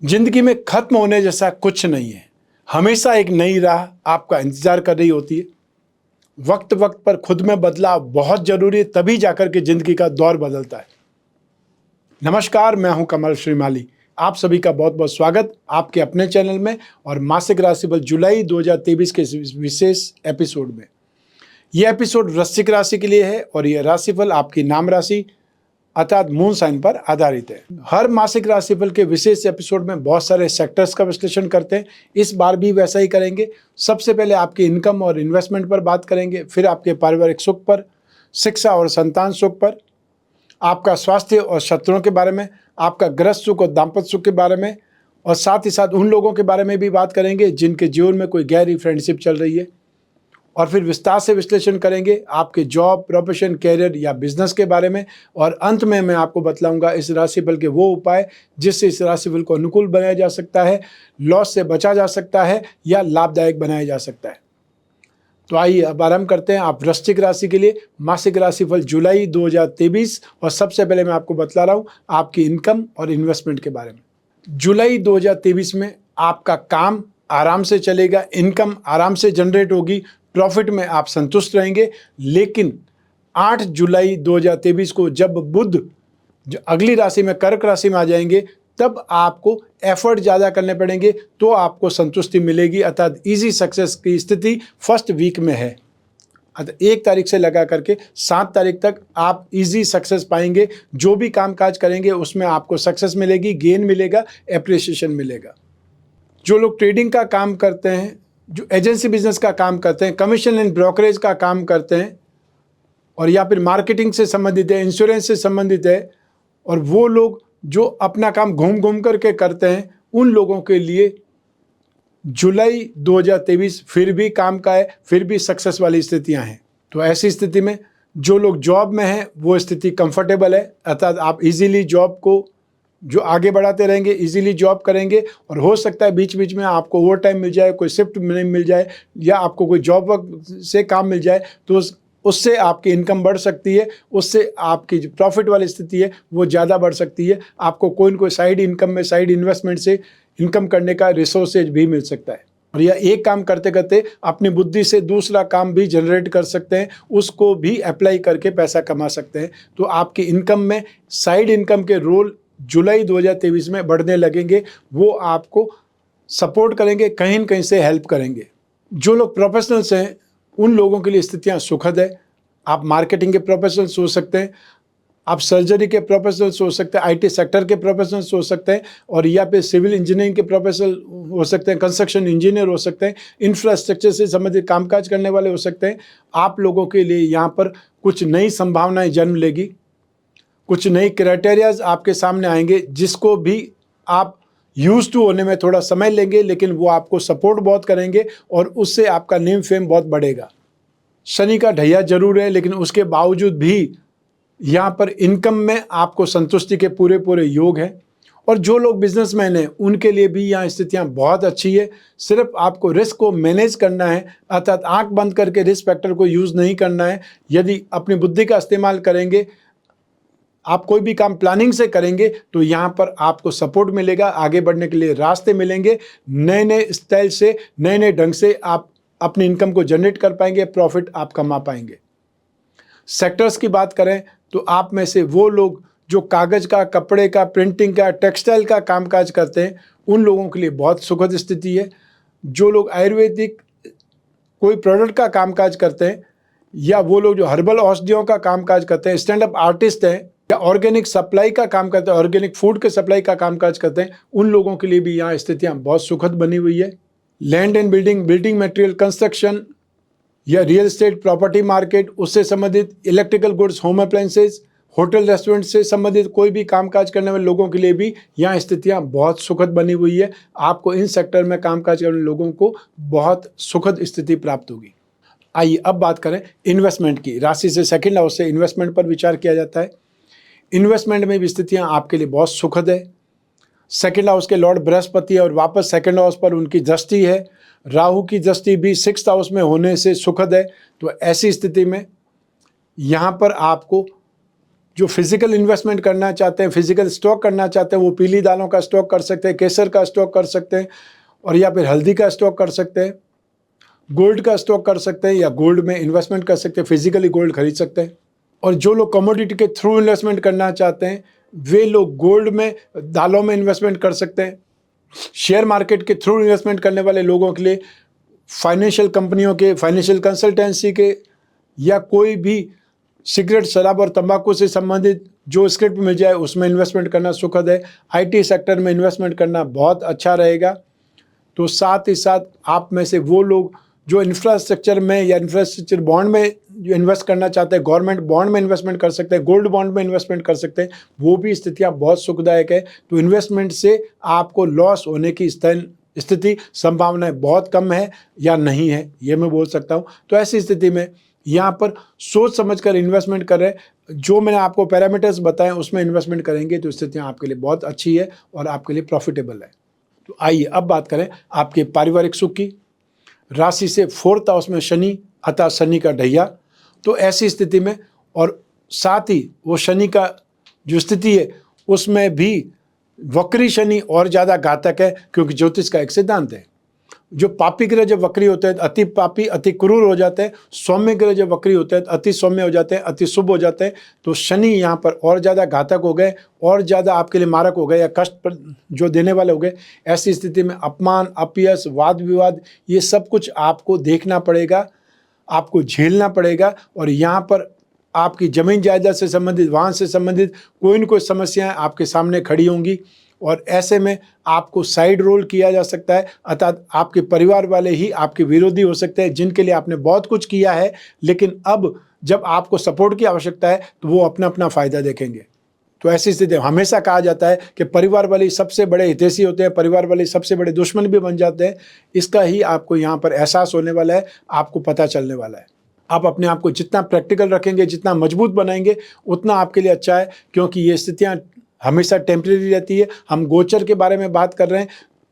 जिंदगी में खत्म होने जैसा कुछ नहीं है। हमेशा एक नई राह आपका इंतजार कर रही होती है। वक्त वक्त पर खुद में बदलाव बहुत जरूरी है, तभी जाकर के जिंदगी का दौर बदलता है। नमस्कार, मैं हूं कमल श्रीमाली। आप सभी का बहुत बहुत स्वागत आपके अपने चैनल में और मासिक राशिफल जुलाई 2023 के इस विशेष एपिसोड में। यह एपिसोड वृश्चिक राशि के लिए है और यह राशिफल आपकी नाम राशि अर्थात मून साइन पर आधारित है। हर मासिक राशिफल के विशेष एपिसोड में बहुत सारे सेक्टर्स का विश्लेषण करते हैं। इस बार भी वैसा ही करेंगे। सबसे पहले आपके इनकम और इन्वेस्टमेंट पर बात करेंगे, फिर आपके पारिवारिक सुख पर, शिक्षा और संतान सुख पर, आपका स्वास्थ्य और शत्रुओं के बारे में, आपका गृहस्थ सुख और दाम्पत्य सुख के बारे में, और साथ ही साथ उन लोगों के बारे में भी बात करेंगे जिनके जीवन में कोई गहरी फ्रेंडशिप चल रही है। और फिर विस्तार से विश्लेषण करेंगे आपके जॉब, प्रोफेशन, कैरियर या बिजनेस के बारे में। और अंत में मैं आपको बतलाऊंगा इस राशिफल के वो उपाय जिससे इस राशिफल को अनुकूल बनाया जा सकता है, लॉस से बचा जा सकता है या लाभदायक बनाया जा सकता है। तो आइए अब आरंभ करते हैं आप वृश्चिक राशि के लिए मासिक राशिफल जुलाई 2023। और सबसे पहले मैं आपको बतला रहा हूँ आपकी इनकम और इन्वेस्टमेंट के बारे में। जुलाई 2023 में आपका काम आराम से चलेगा, इनकम आराम से जनरेट होगी, प्रॉफिट में आप संतुष्ट रहेंगे। लेकिन 8 जुलाई 2023 को जब बुध जो अगली राशि में कर्क राशि में आ जाएंगे, तब आपको एफर्ट ज़्यादा करने पड़ेंगे तो आपको संतुष्टि मिलेगी, अर्थात इजी सक्सेस की स्थिति फर्स्ट वीक में है। अर्थात 1 तारीख से लगा करके 7 तारीख तक आप इजी सक्सेस पाएंगे। जो भी काम काज करेंगे उसमें आपको सक्सेस मिलेगी, गेन मिलेगा, एप्रिसिएशन मिलेगा। जो लोग ट्रेडिंग का काम करते हैं, जो एजेंसी बिजनेस का काम करते हैं, कमीशन एंड ब्रोकरेज का काम करते हैं, और या फिर मार्केटिंग से संबंधित है, इंश्योरेंस से संबंधित है, और वो लोग जो अपना काम घूम घूम करके करते हैं, उन लोगों के लिए जुलाई 2023 फिर भी काम का है, फिर भी सक्सेस वाली स्थितियां हैं। तो ऐसी स्थिति में जो लोग जॉब में हैं वो स्थिति कंफर्टेबल है, अर्थात आप इजीली जॉब को जो आगे बढ़ाते रहेंगे, इजीली जॉब करेंगे। और हो सकता है बीच बीच में आपको ओवर टाइम मिल जाए, कोई शिफ्ट नहीं मिल जाए, या आपको कोई जॉब वर्क से काम मिल जाए, तो उससे आपकी इनकम बढ़ सकती है, उससे आपकी जो प्रॉफिट वाली स्थिति है वो ज़्यादा बढ़ सकती है। आपको कोई न कोई साइड इनकम में, साइड इन्वेस्टमेंट से इनकम करने का रिसोर्सेज भी मिल सकता है। और यह एक काम करते करते अपनी बुद्धि से दूसरा काम भी जनरेट कर सकते हैं, उसको भी अप्लाई करके पैसा कमा सकते हैं। तो आपकी इनकम में साइड इनकम के रोल जुलाई 2023 में बढ़ने लगेंगे, वो आपको सपोर्ट करेंगे, कहीं न कहीं से हेल्प करेंगे। जो लोग प्रोफेशनल्स हैं उन लोगों के लिए स्थितियां सुखद है। आप मार्केटिंग के प्रोफेशनल्स हो सकते हैं, आप सर्जरी के प्रोफेशनल्स हो सकते हैं, आईटी सेक्टर के प्रोफेशनल्स हो सकते हैं, और या फिर सिविल इंजीनियरिंग के प्रोफेशनल हो सकते हैं, कंस्ट्रक्शन इंजीनियर हो सकते हैं, इंफ्रास्ट्रक्चर से संबंधित कामकाज करने वाले हो सकते हैं। आप लोगों के लिए यहाँ पर कुछ नई संभावनाएं जन्म लेगी, कुछ नई क्राइटेरियाज आपके सामने आएंगे जिसको भी आप यूज टू होने में थोड़ा समय लेंगे, लेकिन वो आपको सपोर्ट बहुत करेंगे और उससे आपका नेम फेम बहुत बढ़ेगा। शनि का ढैया जरूर है, लेकिन उसके बावजूद भी यहाँ पर इनकम में आपको संतुष्टि के पूरे पूरे योग हैं। और जो लोग बिजनेसमैन हैं उनके लिए भी यहाँ स्थितियाँ बहुत अच्छी है। सिर्फ आपको रिस्क को मैनेज करना है, अर्थात आंख बंद करके रिस्क फैक्टर को यूज़ नहीं करना है। यदि अपनी बुद्धि का इस्तेमाल करेंगे, आप कोई भी काम प्लानिंग से करेंगे, तो यहाँ पर आपको सपोर्ट मिलेगा, आगे बढ़ने के लिए रास्ते मिलेंगे। नए नए स्टाइल से, नए नए ढंग से आप अपनी इनकम को जनरेट कर पाएंगे, प्रॉफिट आप कमा पाएंगे। सेक्टर्स की बात करें तो आप में से वो लोग जो कागज़ का, कपड़े का, प्रिंटिंग का, टेक्सटाइल का कामकाज करते हैं उन लोगों के लिए बहुत सुखद स्थिति है। जो लोग आयुर्वेदिक कोई प्रोडक्ट का कामकाज करते हैं, या वो लोग जो हर्बल औषधियों का कामकाज करते हैं, स्टैंड अप आर्टिस्ट हैं, या ऑर्गेनिक सप्लाई का काम करते हैं, ऑर्गेनिक फूड के सप्लाई का कामकाज करते हैं, उन लोगों के लिए भी यहाँ स्थितियाँ बहुत सुखद बनी हुई है। Land and building, building material, construction या रियल एस्टेट, प्रॉपर्टी मार्केट, उससे संबंधित electrical goods, home appliances, hotel restaurant से संबंधित कोई भी कामकाज करने वाले लोगों के लिए भी यहाँ स्थितियाँ बहुत सुखद बनी हुई है। आपको इन सेक्टर में कामकाज करने वाले लोगों को बहुत सुखद स्थिति प्राप्त होगी। आइए अब बात करें इन्वेस्टमेंट की। राशि से सेकंड हाउस से इन्वेस्टमेंट पर विचार किया जाता है। इन्वेस्टमेंट में भी स्थितियाँ आपके लिए बहुत सुखद है। सेकंड हाउस के लॉर्ड बृहस्पति और वापस सेकंड हाउस पर उनकी दृष्टि है। राहु की दृष्टि भी 6th हाउस में होने से सुखद है। तो ऐसी स्थिति में यहाँ पर आपको जो फिजिकल इन्वेस्टमेंट करना चाहते हैं, फिजिकल स्टॉक करना चाहते हैं, वो पीली दालों का स्टॉक कर सकते हैं, केसर का स्टॉक कर सकते हैं, और या फिर हल्दी का स्टॉक कर सकते हैं, गोल्ड का स्टॉक कर सकते हैं, या गोल्ड में इन्वेस्टमेंट कर सकते हैं, फिजिकली गोल्ड खरीद सकते हैं। और जो लोग कमोडिटी के थ्रू इन्वेस्टमेंट करना चाहते हैं, वे लोग गोल्ड में, दालों में इन्वेस्टमेंट कर सकते हैं। शेयर मार्केट के थ्रू इन्वेस्टमेंट करने वाले लोगों के लिए फाइनेंशियल कंपनियों के, फाइनेंशियल कंसल्टेंसी के, या कोई भी सिगरेट, शराब और तंबाकू से संबंधित जो स्क्रिप्ट मिल जाए उसमें इन्वेस्टमेंट करना सुखद है। आईटी सेक्टर में इन्वेस्टमेंट करना बहुत अच्छा रहेगा। तो साथ ही साथ आप में से वो लोग जो इंफ्रास्ट्रक्चर में या इंफ्रास्ट्रक्चर बॉन्ड में जो इन्वेस्ट करना चाहते हैं, गवर्नमेंट बॉन्ड में इन्वेस्टमेंट कर सकते हैं, गोल्ड बॉन्ड में इन्वेस्टमेंट कर सकते हैं, वो भी स्थितियाँ बहुत सुखदायक है। तो इन्वेस्टमेंट से आपको लॉस होने की स्थिति, संभावनाएं बहुत कम है या नहीं है, ये मैं बोल सकता हूँ। तो ऐसी स्थिति में यहाँ पर सोच समझकर इन्वेस्टमेंट करें। जो मैंने आपको पैरामीटर्स बताए उसमें इन्वेस्टमेंट करेंगे तो स्थितियाँ आपके लिए बहुत अच्छी है और आपके लिए प्रॉफिटेबल है। तो आइए अब बात करें आपके पारिवारिक सुख की। राशि से 4th हाउस में शनि, अतः शनि का ढैया। तो ऐसी स्थिति में, और साथ ही वो शनि का जो स्थिति है उसमें भी वक्री शनि और ज़्यादा घातक है, क्योंकि ज्योतिष का एक सिद्धांत है, जो पापी ग्रह जब वक्री होते हैं अति पापी, अति क्रूर हो जाते हैं। सौम्य ग्रह जब वक्री होते हैं अति सौम्य हो जाते हैं, अति शुभ हो जाते हैं। तो शनि यहाँ पर और ज़्यादा घातक हो गए, और ज़्यादा आपके लिए मारक हो गए, या कष्ट जो देने वाले हो गए। ऐसी स्थिति में अपमान, अपयश, वाद विवाद, ये सब कुछ आपको देखना पड़ेगा, आपको झेलना पड़ेगा। और यहाँ पर आपकी जमीन जायदाद से संबंधित, वाहन से संबंधित कोई न कोई समस्याएं आपके सामने खड़ी होंगी, और ऐसे में आपको साइड रोल किया जा सकता है। अर्थात आपके परिवार वाले ही आपके विरोधी हो सकते हैं, जिनके लिए आपने बहुत कुछ किया है, लेकिन अब जब आपको सपोर्ट की आवश्यकता है तो वो अपना अपना फ़ायदा देखेंगे। तो ऐसी स्थिति हमेशा कहा जाता है कि परिवार वाले सबसे बड़े हितैषी होते हैं, परिवार वाले सबसे बड़े दुश्मन भी बन जाते हैं। इसका ही आपको यहाँ पर एहसास होने वाला है, आपको पता चलने वाला है। आप अपने आप को जितना प्रैक्टिकल रखेंगे, जितना मजबूत बनाएंगे, उतना आपके लिए अच्छा है, क्योंकि ये स्थितियाँ हमेशा टेम्परेरी रहती है। हम गोचर के बारे में बात कर रहे हैं।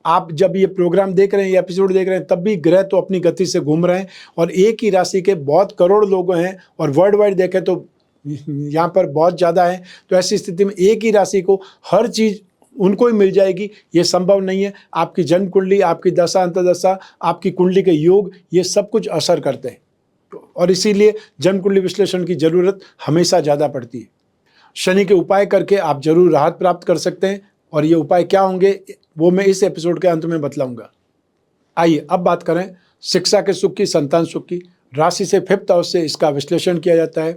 आप जब ये प्रोग्राम देख रहे हैं, ये एपिसोड देख रहे हैं, तब भी ग्रह तो अपनी गति से घूम रहे हैं, और एक ही राशि के बहुत करोड़ लोग हैं, और वर्ल्ड वाइड देखें तो यहाँ पर बहुत ज़्यादा है। तो ऐसी स्थिति में एक ही राशि को हर चीज़ उनको ही मिल जाएगी, ये संभव नहीं है। आपकी जन्म कुंडली, आपकी दशा अंतर्दशा, आपकी कुंडली के योग, ये सब कुछ असर करते हैं, और इसीलिए जन्म कुंडली विश्लेषण की ज़रूरत हमेशा ज़्यादा पड़ती है। शनि के उपाय करके आप जरूर राहत प्राप्त कर सकते हैं, और ये उपाय क्या होंगे वो मैं इस एपिसोड के अंत में बतलाऊंगा। आइए अब बात करें शिक्षा के सुख की, संतान सुख की। राशि से 5th हाउस से इसका विश्लेषण किया जाता है,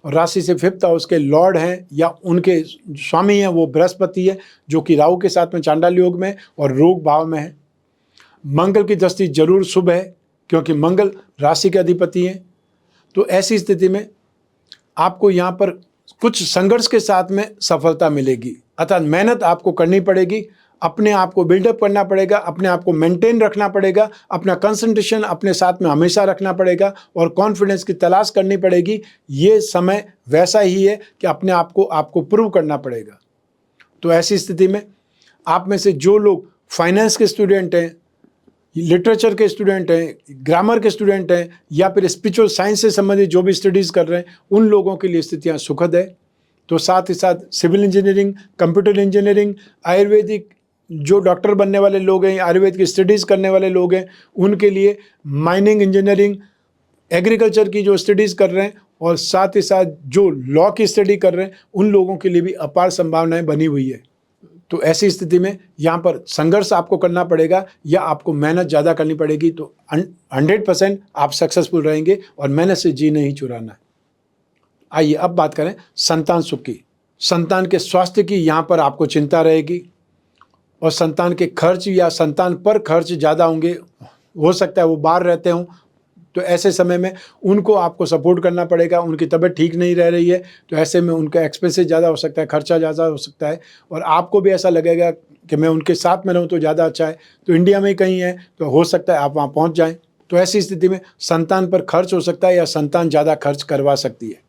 और राशि से 5th हाउस के लॉर्ड हैं या उनके स्वामी हैं वो बृहस्पति है, जो कि राहु के साथ में चांडाल योग में और रोग भाव में है। मंगल की दृष्टि जरूर शुभ है, क्योंकि मंगल राशि के अधिपति हैं। तो ऐसी स्थिति में आपको यहाँ पर कुछ संघर्ष के साथ में सफलता मिलेगी, अर्थात मेहनत आपको करनी पड़ेगी, अपने आप को बिल्डअप करना पड़ेगा, अपने आप को मेंटेन रखना पड़ेगा, अपना कंसंट्रेशन अपने साथ में हमेशा रखना पड़ेगा, और कॉन्फिडेंस की तलाश करनी पड़ेगी। ये समय वैसा ही है कि अपने आप को आपको प्रूव करना पड़ेगा। तो ऐसी स्थिति में आप में से जो लोग फाइनेंस के स्टूडेंट हैं, लिटरेचर के स्टूडेंट हैं, ग्रामर के स्टूडेंट हैं, या फिर स्पिरिचुअल साइंस से संबंधित जो भी स्टडीज़ कर रहे हैं, उन लोगों के लिए स्थितियाँ सुखद है। तो साथ ही साथ civil engineering, computer engineering, Ayurvedic जो डॉक्टर बनने वाले लोग हैं, आयुर्वेद की स्टडीज़ करने वाले लोग हैं, उनके लिए माइनिंग इंजीनियरिंग, एग्रीकल्चर की जो स्टडीज़ कर रहे हैं, और साथ ही साथ जो लॉ की स्टडी कर रहे हैं, उन लोगों के लिए भी अपार संभावनाएं बनी हुई है। तो ऐसी स्थिति में यहाँ पर संघर्ष आपको करना पड़ेगा, या आपको मेहनत ज़्यादा करनी पड़ेगी। तो 100% आप सक्सेसफुल रहेंगे, और मेहनत से जी नहीं चुराना है। आइए अब बात करें संतान सुख की। संतान के स्वास्थ्य की यहाँ पर आपको चिंता रहेगी, और संतान के खर्च या संतान पर खर्च ज़्यादा होंगे। हो सकता है वो बाहर रहते हों, तो ऐसे समय में उनको आपको सपोर्ट करना पड़ेगा। उनकी तबीयत ठीक नहीं रह रही है, तो ऐसे में उनका एक्सपेंसेस ज़्यादा हो सकता है, खर्चा ज़्यादा हो सकता है, और आपको भी ऐसा लगेगा कि मैं उनके साथ में रहूँ तो ज़्यादा अच्छा है। तो इंडिया में ही कहीं है, तो हो सकता है आप वहाँ पहुँच जाएँ। तो ऐसी स्थिति में संतान पर खर्च हो सकता है, या संतान ज़्यादा खर्च करवा सकती है,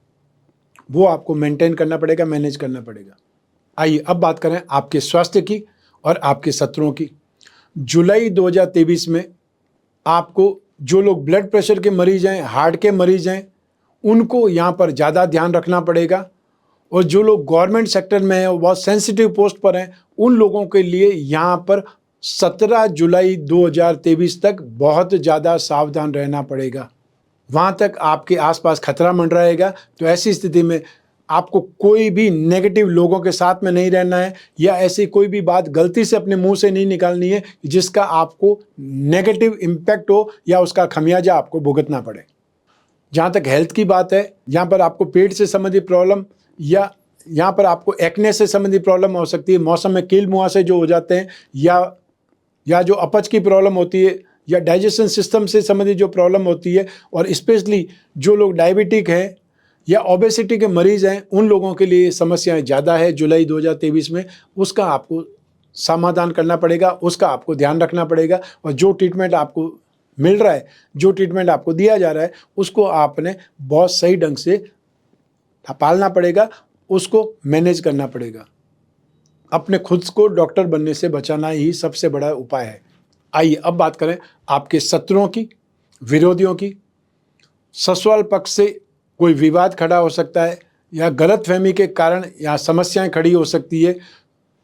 वो आपको मेंटेन करना पड़ेगा, मैनेज करना पड़ेगा। आइए अब बात करें आपके स्वास्थ्य की और आपके शत्रुओं की। जुलाई 2023 में आपको जो लोग ब्लड प्रेशर के मरीज हैं, हार्ट के मरीज हैं, उनको यहाँ पर ज़्यादा ध्यान रखना पड़ेगा, और जो लोग गवर्नमेंट सेक्टर में हैं और बहुत सेंसिटिव पोस्ट पर हैं, उन लोगों के लिए यहाँ पर 17 जुलाई 2023 तक बहुत ज़्यादा सावधान रहना पड़ेगा। वहाँ तक आपके आसपास खतरा मंडराएगा। तो ऐसी स्थिति में आपको कोई भी नेगेटिव लोगों के साथ में नहीं रहना है, या ऐसी कोई भी बात गलती से अपने मुंह से नहीं निकालनी है जिसका आपको नेगेटिव इम्पैक्ट हो या उसका खमियाजा आपको भुगतना पड़े। जहाँ तक हेल्थ की बात है, यहाँ पर आपको पेट से संबंधित प्रॉब्लम या यहाँ पर आपको एक्ने से संबंधित प्रॉब्लम हो सकती है, मौसम में कील मुहासे जो हो जाते हैं, या जो अपच की प्रॉब्लम होती है, या डाइजेशन सिस्टम से संबंधित जो प्रॉब्लम होती है, और स्पेशली जो लोग डायबिटिक हैं या ओबेसिटी के मरीज़ हैं, उन लोगों के लिए समस्याएं ज़्यादा है जुलाई 2023 में। उसका आपको समाधान करना पड़ेगा, उसका आपको ध्यान रखना पड़ेगा, और जो ट्रीटमेंट आपको मिल रहा है, जो ट्रीटमेंट आपको दिया जा रहा है, उसको आपने बहुत सही ढंग से पालना पड़ेगा, उसको मैनेज करना पड़ेगा। अपने खुद को डॉक्टर बनने से बचाना ही सबसे बड़ा उपाय है। आइए अब बात करें आपके शत्रुओं की, विरोधियों की। ससुराल पक्ष से कोई विवाद खड़ा हो सकता है, या गलतफहमी के कारण या समस्याएं खड़ी हो सकती है।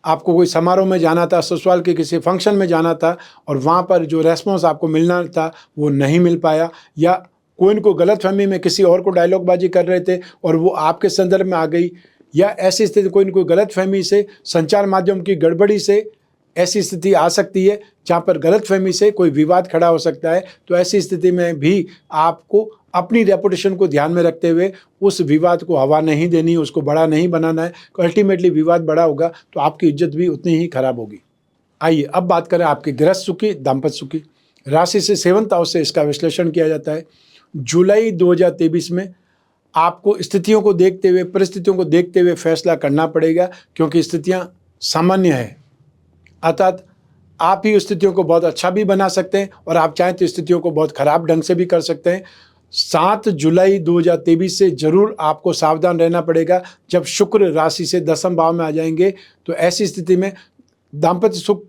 आपको कोई समारोह में जाना था, ससुराल के किसी फंक्शन में जाना था, और वहाँ पर जो रेस्पॉन्स आपको मिलना था वो नहीं मिल पाया, या कोई इनको गलतफहमी में किसी और को डायलॉगबाजी कर रहे थे और वो आपके संदर्भ में आ गई, या ऐसी स्थिति कोई न कोई गलतफहमी से, संचार माध्यम की गड़बड़ी से ऐसी स्थिति आ सकती है जहाँ पर गलतफहमी से कोई विवाद खड़ा हो सकता है। तो ऐसी स्थिति में भी आपको अपनी रेपुटेशन को ध्यान में रखते हुए उस विवाद को हवा नहीं देनी, उसको बड़ा नहीं बनाना है। अल्टीमेटली विवाद बड़ा होगा तो आपकी इज्जत भी उतनी ही खराब होगी। आइए अब बात करें आपके गृहस्थ सुख की, दाम्पत्य सुख की। राशि से 7th हाउस से इसका विश्लेषण किया जाता है। जुलाई 2023 में आपको स्थितियों को देखते हुए, परिस्थितियों को देखते हुए फैसला करना पड़ेगा, क्योंकि स्थितियां सामान्य है। अर्थात आप ही स्थितियों को बहुत अच्छा भी बना सकते हैं, और आप चाहें तो स्थितियों को बहुत खराब ढंग से भी कर सकते हैं। 7 जुलाई 2023 से जरूर आपको सावधान रहना पड़ेगा। जब शुक्र राशि से 10वें भाव में आ जाएंगे, तो ऐसी स्थिति में दाम्पत्य सुख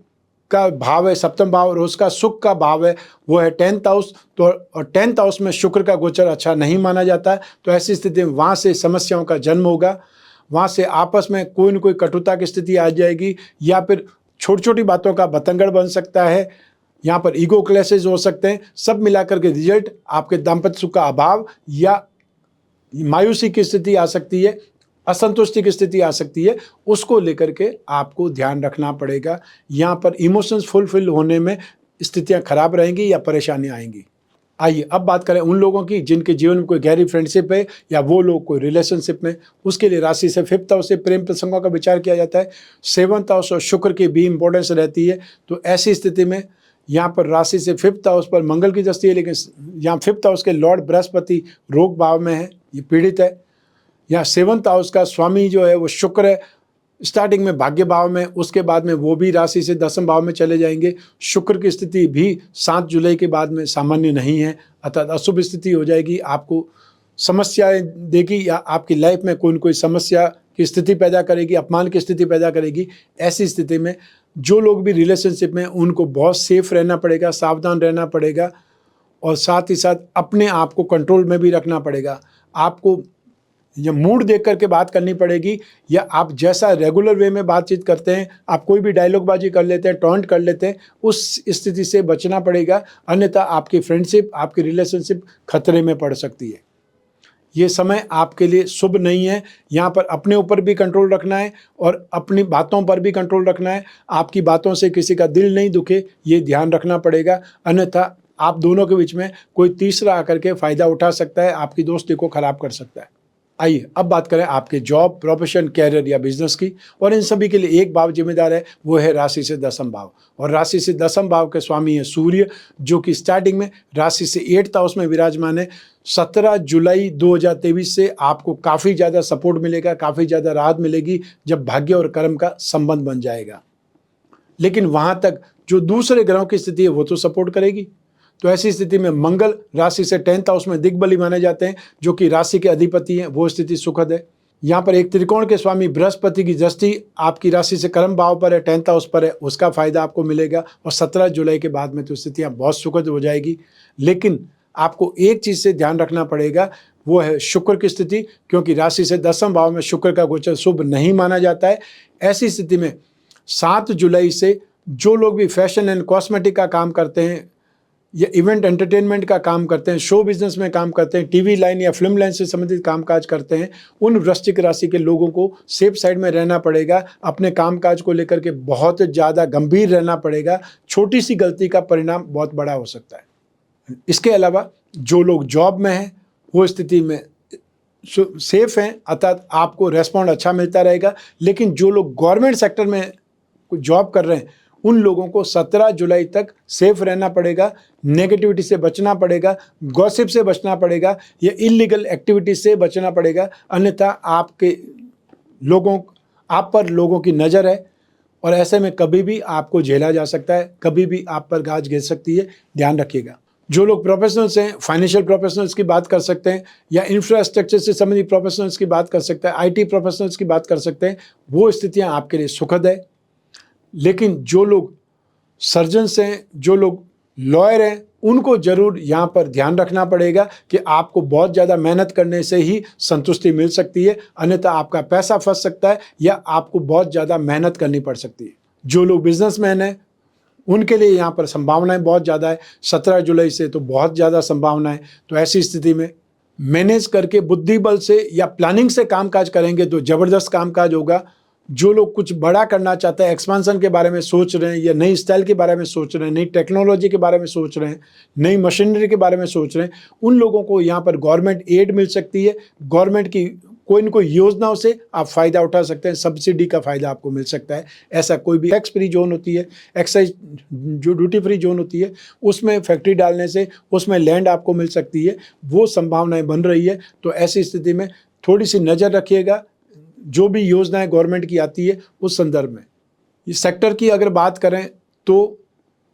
का भाव है 7वां भाव, और उसका सुख का भाव है वो है 10th हाउस। तो और 10th हाउस में शुक्र का गोचर अच्छा नहीं माना जाता है। तो ऐसी स्थिति में वहाँ से समस्याओं का जन्म होगा, वहाँ से आपस में कोई न कोई कटुता की स्थिति आ जाएगी, या फिर छोटी छोटी बातों का बतंगड़ बन सकता है। यहाँ पर ईगो क्लैशेज हो सकते हैं। सब मिलाकर के रिजल्ट आपके दाम्पत्य सुख का अभाव या मायूसी की स्थिति आ सकती है, असंतुष्टि की स्थिति आ सकती है। उसको लेकर के आपको ध्यान रखना पड़ेगा। यहाँ पर इमोशंस फुलफिल होने में स्थितियाँ खराब रहेंगी या परेशानियाँ आएंगी। आइए अब बात करें उन लोगों की जिनके जीवन में कोई गहरी फ्रेंडशिप है, या वो लोग कोई रिलेशनशिप में। उसके लिए राशि से 5th हाउस से प्रेम प्रसंगों का विचार किया जाता है। 7th हाउस और शुक्र की भी इंपॉर्टेंस रहती है। तो ऐसी स्थिति में यहाँ पर राशि से 5th हाउस पर मंगल की दृष्टि है, लेकिन यहाँ 5th हाउस के लॉर्ड बृहस्पति रोग भाव में है, ये पीड़ित है। यहाँ 7th हाउस का स्वामी जो है वो शुक्र है, स्टार्टिंग में भाग्य भाव में, उसके बाद में वो भी राशि से 10वें भाव में चले जाएंगे। शुक्र की स्थिति भी 7 जुलाई के बाद में सामान्य नहीं है, अर्थात अशुभ स्थिति हो जाएगी। आपको समस्याएं देगी, या आपकी लाइफ में कोई न कोई समस्या की स्थिति पैदा करेगी, अपमान की स्थिति पैदा करेगी। ऐसी स्थिति में जो लोग भी रिलेशनशिप में, उनको बहुत सेफ रहना पड़ेगा, सावधान रहना पड़ेगा, और साथ ही साथ अपने आप को कंट्रोल में भी रखना पड़ेगा। आपको या मूड देख करके बात करनी पड़ेगी, या आप जैसा रेगुलर वे में बातचीत करते हैं, आप कोई भी डायलॉगबाजी कर लेते हैं, टॉन्ट कर लेते हैं, उस स्थिति से बचना पड़ेगा। अन्यथा आपकी फ्रेंडशिप, आपकी रिलेशनशिप खतरे में पड़ सकती है। ये समय आपके लिए शुभ नहीं है। यहाँ पर अपने ऊपर भी कंट्रोल रखना है और अपनी बातों पर भी कंट्रोल रखना है। आपकी बातों से किसी का दिल नहीं दुखे, ये ध्यान रखना पड़ेगा। अन्यथा आप दोनों के बीच में कोई तीसरा आकर के फ़ायदा उठा सकता है, आपकी दोस्ती को ख़राब कर सकता है। आइए अब बात करें आपके जॉब, प्रोफेशन, कैरियर या बिजनेस की। और इन सभी के लिए एक भाव जिम्मेदार है, वो है राशि से 10वां भाव। और राशि से 10वां भाव के स्वामी है सूर्य, जो कि स्टार्टिंग में राशि से 8th हाउस में विराजमान है। 17 जुलाई 2023 से आपको काफ़ी ज़्यादा सपोर्ट मिलेगा, काफ़ी ज़्यादा राहत मिलेगी, जब भाग्य और कर्म का संबंध बन जाएगा। लेकिन वहाँ तक जो दूसरे ग्रहों की स्थिति है वो तो सपोर्ट करेगी। तो ऐसी स्थिति में मंगल राशि से 10th हाउस में दिग्बली माने जाते हैं, जो कि राशि के अधिपति हैं। वो स्थिति सुखद है। यहाँ पर एक त्रिकोण के स्वामी बृहस्पति की दृष्टि आपकी राशि से कर्म भाव पर है, 10th हाउस पर है, उसका फायदा आपको मिलेगा। और 17 जुलाई के बाद में तो स्थितियाँ बहुत सुखद हो जाएगी। लेकिन आपको एक चीज़ से ध्यान रखना पड़ेगा, वो है शुक्र की स्थिति, क्योंकि राशि से 10वें भाव में शुक्र का गोचर शुभ नहीं माना जाता है। ऐसी स्थिति में 7 जुलाई से जो लोग भी फैशन एंड कॉस्मेटिक का काम करते हैं या इवेंट एंटरटेनमेंट का काम करते हैं, शो बिजनेस में काम करते हैं, टीवी लाइन या फिल्म लाइन से संबंधित कामकाज करते हैं, उन वृश्चिक राशि के लोगों को सेफ साइड में रहना पड़ेगा। अपने कामकाज को लेकर के बहुत ज़्यादा गंभीर रहना पड़ेगा। छोटी सी गलती का परिणाम बहुत बड़ा हो सकता है। इसके अलावा जो लोग जॉब में हैं वो स्थिति में सेफ हैं, अर्थात आपको रेस्पॉन्ड अच्छा मिलता रहेगा। लेकिन जो लोग गवर्नमेंट सेक्टर में जॉब कर रहे हैं उन लोगों को 17 जुलाई तक सेफ रहना पड़ेगा, नेगेटिविटी से बचना पड़ेगा, गॉसिप से बचना पड़ेगा, या इलीगल एक्टिविटी से बचना पड़ेगा। अन्यथा आप पर लोगों की नज़र है और ऐसे में कभी भी आपको झेला जा सकता है, कभी भी आप पर गाज गिर सकती है, ध्यान रखिएगा। जो लोग प्रोफेशनल्स हैं, फाइनेंशियल प्रोफेशनल्स की बात कर सकते हैं या इंफ्रास्ट्रक्चर से संबंधित प्रोफेशनल्स की बात कर सकते हैं, IT प्रोफेशनल्स की बात कर सकते हैं, वो स्थितियाँ आपके लिए सुखद है। लेकिन जो लोग सर्जन्स हैं, जो लोग लॉयर हैं, उनको जरूर यहाँ पर ध्यान रखना पड़ेगा कि आपको बहुत ज़्यादा मेहनत करने से ही संतुष्टि मिल सकती है, अन्यथा आपका पैसा फंस सकता है या आपको बहुत ज़्यादा मेहनत करनी पड़ सकती है। जो लोग बिजनेसमैन हैं उनके लिए यहाँ पर संभावनाएं बहुत ज़्यादा है। 17 जुलाई से तो बहुत ज़्यादा संभावना है। तो ऐसी स्थिति में मैनेज करके बुद्धि बल से या प्लानिंग से कामकाज करेंगे तो ज़बरदस्त कामकाज होगा। जो लोग कुछ बड़ा करना चाहते हैं, एक्सपेंशन के बारे में सोच रहे हैं या नई स्टाइल के बारे में सोच रहे हैं, नई टेक्नोलॉजी के बारे में सोच रहे हैं, नई मशीनरी के बारे में सोच रहे हैं, उन लोगों को यहाँ पर गवर्नमेंट एड मिल सकती है। गवर्नमेंट की कोई न कोई योजनाओं से आप फ़ायदा उठा सकते हैं, सब्सिडी का फ़ायदा आपको मिल सकता है। ऐसा कोई भी टैक्स फ्री जोन होती है, एक्साइज जो ड्यूटी फ्री जोन होती है, उसमें फैक्ट्री डालने से उसमें लैंड आपको मिल सकती है, वो संभावनाएं बन रही है। तो ऐसी स्थिति में थोड़ी सी नज़र रखिएगा जो भी योजनाएं गवर्नमेंट की आती है उस संदर्भ में। इस सेक्टर की अगर बात करें तो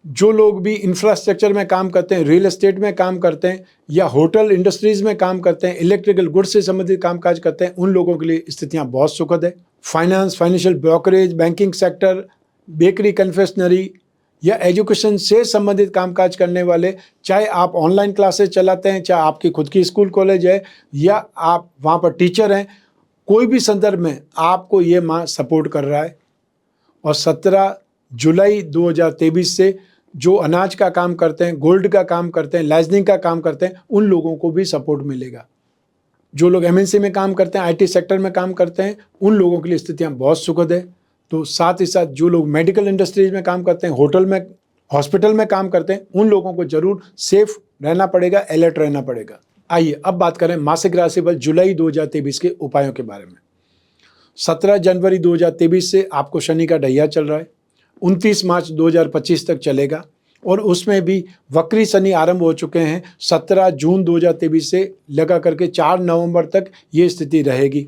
जो लोग भी इंफ्रास्ट्रक्चर में काम करते हैं, रियल एस्टेट में काम करते हैं या होटल इंडस्ट्रीज़ में काम करते हैं, इलेक्ट्रिकल गुड्स से संबंधित कामकाज करते हैं, उन लोगों के लिए स्थितियां बहुत सुखद है। Finance, financial brokerage, banking sector, bakery, confectionery या एजुकेशन से संबंधित कामकाज करने वाले, चाहे आप ऑनलाइन क्लासेस चलाते हैं, चाहे आपकी खुद की स्कूल कॉलेज है या आप वहाँ पर टीचर हैं, कोई भी संदर्भ में आपको ये माह सपोर्ट कर रहा है। और 17 जुलाई 2023 से जो अनाज का काम करते हैं, गोल्ड का काम करते हैं, लाइजनिंग का काम करते हैं, उन लोगों को भी सपोर्ट मिलेगा। जो लोग MNC में काम करते हैं, IT सेक्टर में काम करते हैं, उन लोगों के लिए स्थितियां बहुत सुखद है। तो साथ ही साथ जो लोग मेडिकल इंडस्ट्रीज में काम करते हैं, होटल में, हॉस्पिटल में काम करते हैं, उन लोगों को जरूर सेफ रहना पड़ेगा, अलर्ट रहना पड़ेगा। आइए अब बात करें मासिक राशिफल जुलाई 2023 के उपायों के बारे में। 17 जनवरी 2023 से आपको शनि का ढैया चल रहा है, 29 मार्च 2025 तक चलेगा और उसमें भी वक्री शनि आरंभ हो चुके हैं। 17 जून 2023 से लगा करके 4 नवंबर तक ये स्थिति रहेगी।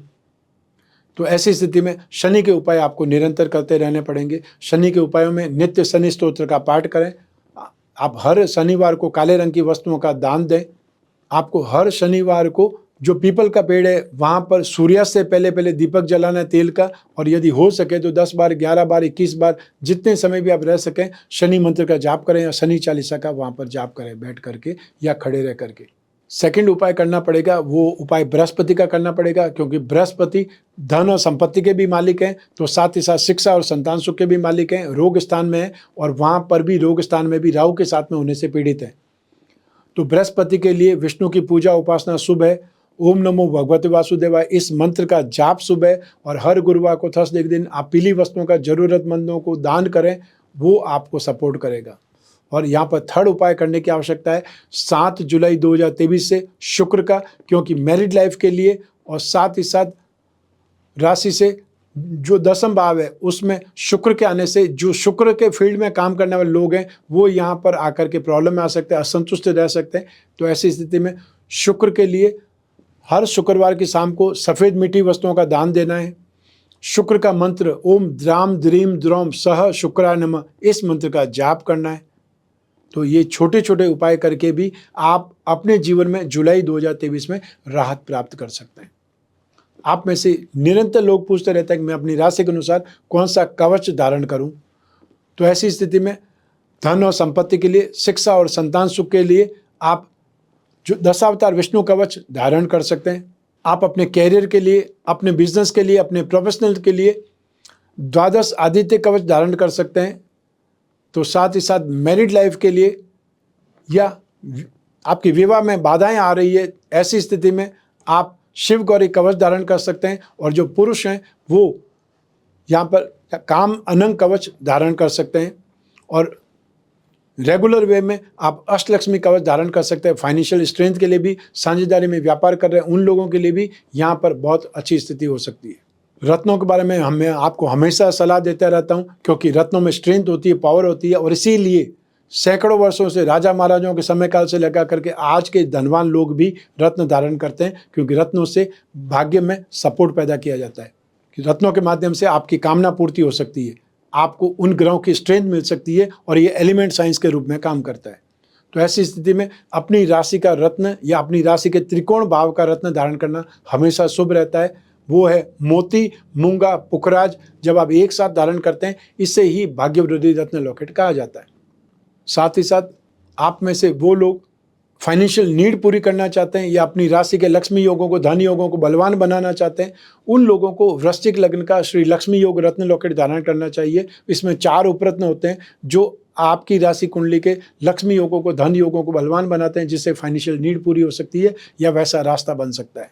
तो ऐसी स्थिति में शनि के उपाय आपको निरंतर करते रहने पड़ेंगे। शनि के उपायों में नित्य शनि स्तोत्र का पाठ करें। आप हर शनिवार को काले रंग की वस्तुओं का दान दें। आपको हर शनिवार को जो पीपल का पेड़ है वहाँ पर सूर्यास्त से पहले दीपक जलाना है तेल का, और यदि हो सके तो 10 बार, 11 बार, 21 बार, जितने समय भी आप रह सकें शनि मंत्र का जाप करें या शनि चालीसा का वहाँ पर जाप करें बैठ करके या खड़े रह करके। सेकंड उपाय करना पड़ेगा, वो उपाय बृहस्पति का करना पड़ेगा, क्योंकि बृहस्पति धन और संपत्ति के भी मालिक हैं, तो साथ ही साथ शिक्षा और संतान सुख के भी मालिक हैं। रोग स्थान में है और वहाँ पर भी रोग स्थान में भी राहु के साथ में होने से पीड़ित है। तो बृहस्पति के लिए विष्णु की पूजा उपासना शुभ है। ओम नमो भगवते वासुदेवाय इस मंत्र का जाप शुभ है। और हर गुरुवार को थर्सडे के दिन आप पीली वस्तुओं का जरूरतमंदों को दान करें, वो आपको सपोर्ट करेगा। और यहाँ पर थर्ड उपाय करने की आवश्यकता है 7 जुलाई 2023 से शुक्र का, क्योंकि मैरिड लाइफ के लिए और साथ ही साथ राशि से जो 10वां भाव है उसमें शुक्र के आने से जो शुक्र के फील्ड में काम करने वाले लोग हैं वो यहाँ पर आकर के प्रॉब्लम में आ सकते हैं, असंतुष्ट रह सकते हैं। तो ऐसी स्थिति में शुक्र के लिए हर शुक्रवार की शाम को सफ़ेद मीठी वस्तुओं का दान देना है। शुक्र का मंत्र ओम द्राम द्रीम द्रोम सह शुक्राय नमः इस मंत्र का जाप करना है। तो ये छोटे छोटे उपाय करके भी आप अपने जीवन में जुलाई 2023 में राहत प्राप्त कर सकते हैं। आप में से निरंतर लोग पूछते रहते हैं कि मैं अपनी राशि के अनुसार कौन सा कवच धारण करूं। तो ऐसी स्थिति में धन और संपत्ति के लिए, शिक्षा और संतान सुख के लिए आप जो दशावतार विष्णु कवच धारण कर सकते हैं। आप अपने कैरियर के लिए, अपने बिजनेस के लिए, अपने प्रोफेशनल के लिए द्वादश आदित्य कवच धारण कर सकते हैं। तो साथ ही साथ मैरिड लाइफ के लिए या आपकी विवाह में बाधाएं आ रही है, ऐसी स्थिति में आप शिव गौरी कवच धारण कर सकते हैं। और जो पुरुष हैं वो यहाँ पर काम अनंग कवच धारण कर सकते हैं। और रेगुलर वे में आप अष्टलक्ष्मी कवच धारण कर सकते हैं। फाइनेंशियल स्ट्रेंथ के लिए भी, साझेदारी में व्यापार कर रहे हैं उन लोगों के लिए भी यहाँ पर बहुत अच्छी स्थिति हो सकती है। रत्नों के बारे में मैं आपको हमेशा सलाह देता रहता हूँ, क्योंकि रत्नों में स्ट्रेंथ होती है, पावर होती है। और इसीलिए सैकड़ों वर्षों से राजा महाराजाओं के समय काल से लगा करके आज के धनवान लोग भी रत्न धारण करते हैं, क्योंकि रत्नों से भाग्य में सपोर्ट पैदा किया जाता है। कि रत्नों के माध्यम से आपकी कामना पूर्ति हो सकती है, आपको उन ग्रहों की स्ट्रेंथ मिल सकती है, और ये एलिमेंट साइंस के रूप में काम करता है। तो ऐसी स्थिति में अपनी राशि का रत्न या अपनी राशि के त्रिकोण भाव का रत्न धारण करना हमेशा शुभ रहता है। वो है मोती, मूंगा, पुखराज। जब आप एक साथ धारण करते हैं, इससे ही भाग्यवृद्धि रत्न लॉकेट कहा जाता है। साथ ही साथ आप में से वो लोग फाइनेंशियल नीड पूरी करना चाहते हैं या अपनी राशि के लक्ष्मी योगों को, धन योगों को बलवान बनाना चाहते हैं, उन लोगों को वृश्चिक लग्न का श्री लक्ष्मी योग रत्न लॉकेट धारण करना चाहिए। इसमें 4 उपरत्न होते हैं जो आपकी राशि कुंडली के लक्ष्मी योगों को, धन योगों को बलवान बनाते हैं, जिससे फाइनेंशियल नीड पूरी हो सकती है या वैसा रास्ता बन सकता है।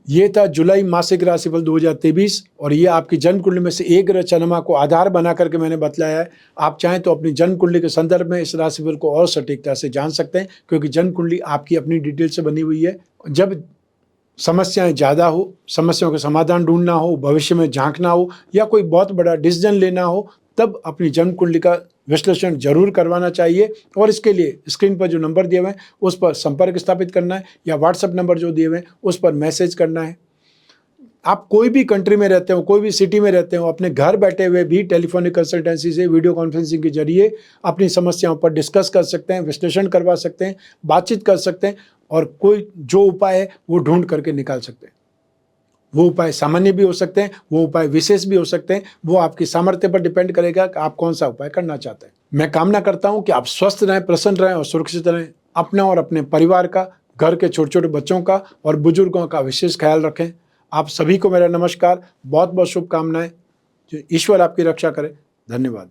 ये था जुलाई मासिक राशिफल 2023, और ये आपकी जन्म कुंडली में से एक ग्रह चंद्रमा को आधार बना करके मैंने बतलाया है। आप चाहें तो अपनी जन्म कुंडली के संदर्भ में इस राशिफल को और सटीकता से जान सकते हैं, क्योंकि जन्म कुंडली आपकी अपनी डिटेल से बनी हुई है। जब समस्याएं ज़्यादा हो, समस्याओं का समाधान ढूंढना हो, भविष्य में झांकना हो या कोई बहुत बड़ा डिसीजन लेना हो, तब अपनी जन्म कुंडली का विश्लेषण जरूर करवाना चाहिए। और इसके लिए स्क्रीन पर जो नंबर दिए हुए हैं उस पर संपर्क स्थापित करना है, या व्हाट्सएप नंबर जो दिए हुए हैं उस पर मैसेज करना है। आप कोई भी कंट्री में रहते हो, कोई भी सिटी में रहते हो, अपने घर बैठे हुए भी टेलीफोनिक कंसल्टेंसी से, वीडियो कॉन्फ्रेंसिंग के जरिए अपनी समस्याओं पर डिस्कस कर सकते हैं, विश्लेषण करवा सकते हैं, बातचीत कर सकते हैं, और कोई जो उपाय है वो ढूंढ करके निकाल सकते हैं। वो उपाय सामान्य भी हो सकते हैं, वो उपाय विशेष भी हो सकते हैं। वो आपकी सामर्थ्य पर डिपेंड करेगा कि आप कौन सा उपाय करना चाहते हैं। मैं कामना करता हूं कि आप स्वस्थ रहें, प्रसन्न रहें और सुरक्षित रहें। अपना और अपने परिवार का, घर के छोटे छोटे बच्चों का और बुजुर्गों का विशेष ख्याल रखें। आप सभी को मेरा नमस्कार, बहुत बहुत शुभकामनाएं। ईश्वर आपकी रक्षा करे। धन्यवाद।